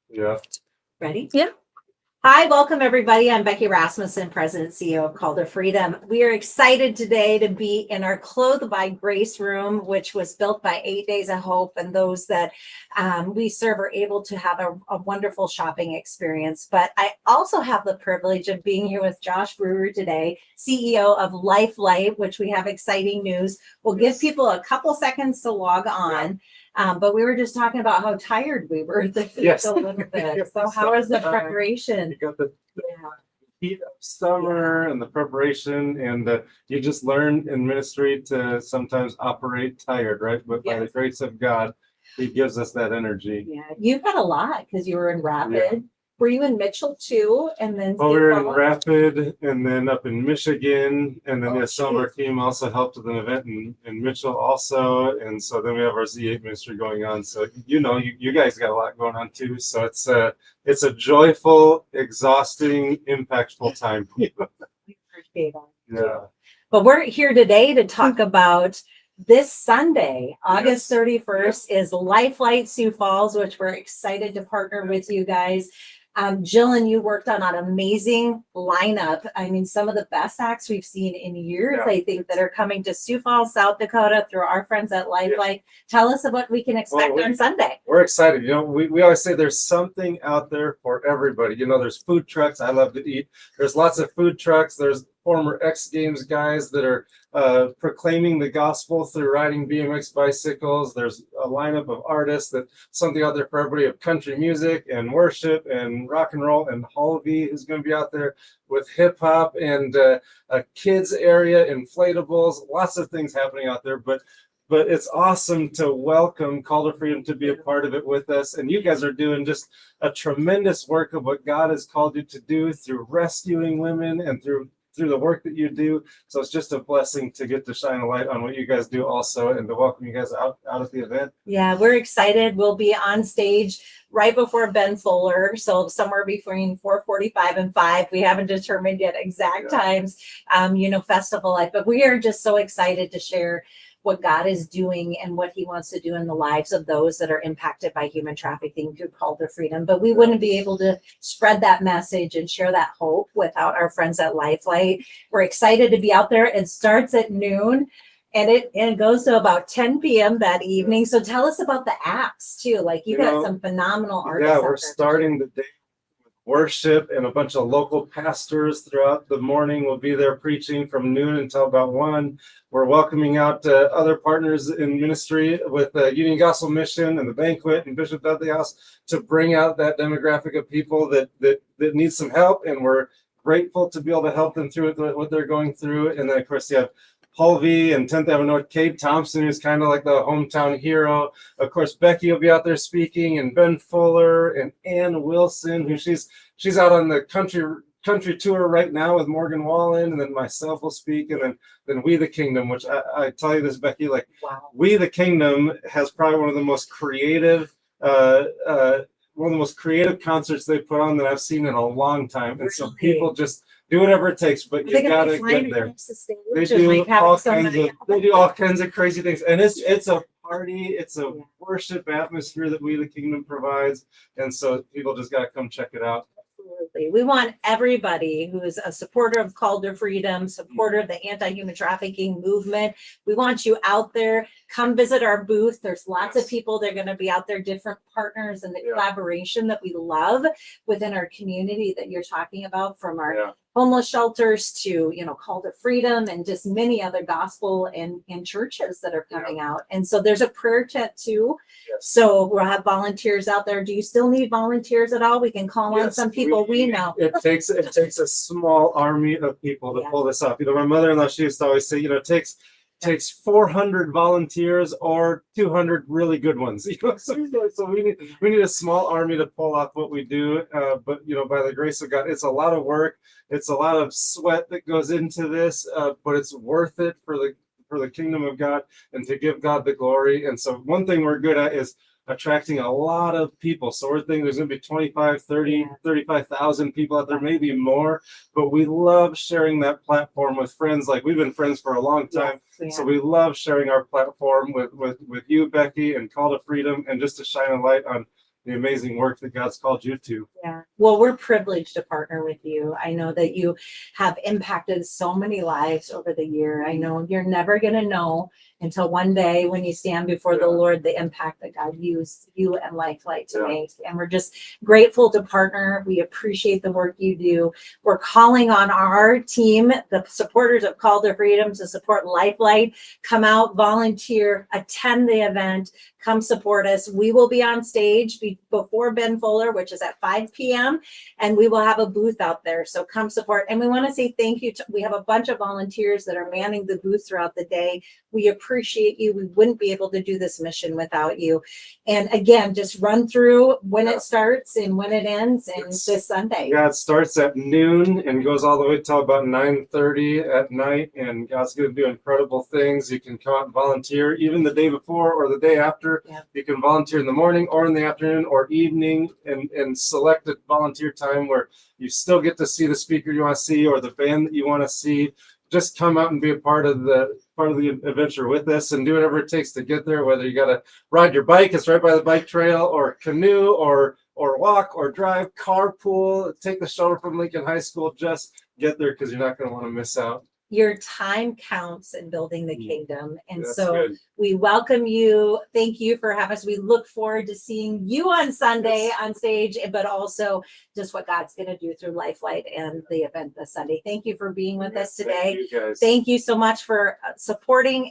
Yeah. Ready? Yeah. Hi, welcome everybody. I'm Becky Rasmussen, President and CEO of Call to Freedom. We are excited today to be in our Clothed by Grace room, which was built by 8 Days of Hope, and those that we serve are able to have a wonderful shopping experience. But I also have the privilege of being here with Josh Brewer today, CEO of LifeLight, which we have exciting news. We'll give people a couple seconds to log on. But we were just talking about how tired we were this week a little bit. So how is the preparation? You got the heat of summer and the preparation, and you just learn in ministry to sometimes operate tired, right? But by the grace of God, He gives us that energy. Yeah, you've had a lot because you were in Rapid. Yeah. Were you in Mitchell too? And then Well, we were in Rapid and then up in Michigan, and then some of our team also helped with an event in Mitchell also, and so then we have our Z8 ministry going on. So you guys got a lot going on too. So it's a joyful, exhausting, impactful time. We appreciate that. Yeah. But we're here today to talk about this Sunday, August 31st, is LifeLight Sioux Falls, which we're excited to partner with you guys. Jill and you worked on an amazing lineup. I mean, some of the best acts we've seen in years, I think, that are coming to Sioux Falls, South Dakota through our friends at LifeLight. Tell us what we can expect on Sunday. We're excited. We always say there's something out there for everybody. There's food trucks. I love to eat. There's lots of food trucks. There's former X Games guys that are proclaiming the gospel through riding BMX bicycles. There's a lineup of artists, that something out there for everybody, of country music and worship and rock and roll, and Halvey is going to be out there with hip hop, and a kids area, inflatables, lots of things happening out there. But it's awesome to welcome Call to Freedom to be a part of it with us. And you guys are doing just a tremendous work of what God has called you to do through rescuing women and through the work that you do. So it's just a blessing to get to shine a light on what you guys do also, and to welcome you guys out at the event. Yeah, we're excited. We'll be on stage right before Ben Fuller, so somewhere between 4:45 and 5. We haven't determined yet exact times, festival life, but we are just so excited to share what God is doing and what He wants to do in the lives of those that are impacted by human trafficking through Call to Freedom. But we wouldn't be able to spread that message and share that hope without our friends at LifeLight. We're excited to be out there. It starts at noon. And it goes to about 10 p.m. that evening. So tell us about the acts too. Like you got some phenomenal artists. Yeah, we're starting the day with worship, and a bunch of local pastors throughout the morning will be there preaching from noon until about 1. We're welcoming out other partners in ministry with Union Gospel Mission and the Banquet and Bishop Dudley House to bring out that demographic of people that need some help, and we're grateful to be able to help them through what they're going through. And then of course you have Halvey and 10th Avenue North, Kate Thompson, who's kind of like the hometown hero. Of course, Becky will be out there speaking, and Ben Fuller and Ann Wilson, who she's out on the country tour right now with Morgan Wallen, and then myself will speak, and then We the Kingdom, which I tell you this, Becky, like We the Kingdom has probably one of the most creative concerts they put on that I've seen in a long time. And so people just do whatever it takes, but you gotta get there. They do all kinds of crazy things, and it's a party. It's a worship atmosphere that We the Kingdom provides, and so people just gotta come check it out. Absolutely. We want everybody who is a supporter of Call to Freedom, supporter of the anti-human trafficking movement. We want you out there. Come visit our booth. There's lots of people. They're going to be out there, different partners, and the collaboration that we love within our community that you're talking about, from our homeless shelters to, Call to Freedom, and just many other gospel and churches that are coming out. And so there's a prayer tent too. So we'll have volunteers out there. Do you still need volunteers at all? We can call on some people we know. It takes a small army of people to pull this off. My mother-in-law, she used to always say, it takes 400 volunteers or 200 really good ones. So we need a small army to pull off what we do. But by the grace of God, it's a lot of work. It's a lot of sweat that goes into this, but it's worth it for the kingdom of God and to give God the glory. And so one thing we're good at is attracting a lot of people. So we're thinking there's going to be 25, 30, 35,000 people out there, maybe more. But we love sharing that platform with friends. Like, we've been friends for a long time. So we love sharing our platform with you, Becky, and Call to Freedom, and just to shine a light on the amazing work that God's called you to. Yeah. Well, we're privileged to partner with you. I know that you have impacted so many lives over the year. I know you're never going to know until one day when you stand before the Lord, the impact that God used you and LifeLight to make. And we're just grateful to partner. We appreciate the work you do. We're calling on our team, the supporters of Call to Freedom, to support LifeLight. Come out, volunteer, attend the event, come support us. We will be on stage before Ben Fuller, which is at 5 p.m. and we will have a booth out there. So come support. And we want to say thank you. We have a bunch of volunteers that are manning the booth throughout the day. We appreciate you. We wouldn't be able to do this mission without you. And again, just run through when it starts and when it ends, and this Sunday. Yeah, it starts at noon and goes all the way till about 9:30 at night. And God's going to do incredible things. You can come out and volunteer even the day before or the day after. Yeah. You can volunteer in the morning or in the afternoon or evening, and select a volunteer time where you still get to see the speaker you want to see or the band that you want to see. Just come out and be a part of the adventure with us, and do whatever it takes to get there. Whether you got to ride your bike, it's right by the bike trail, or canoe, or walk, or drive, carpool, take the shuttle from Lincoln High School. Just get there, because you're not going to want to miss out. Your time counts in building the kingdom. And That's so good. we welcome you. Thank you for having us. We look forward to seeing you on Sunday on stage, but also just what God's going to do through LifeLight and the event this Sunday. Thank you for being with us today. Thank you, guys. Thank you so much for supporting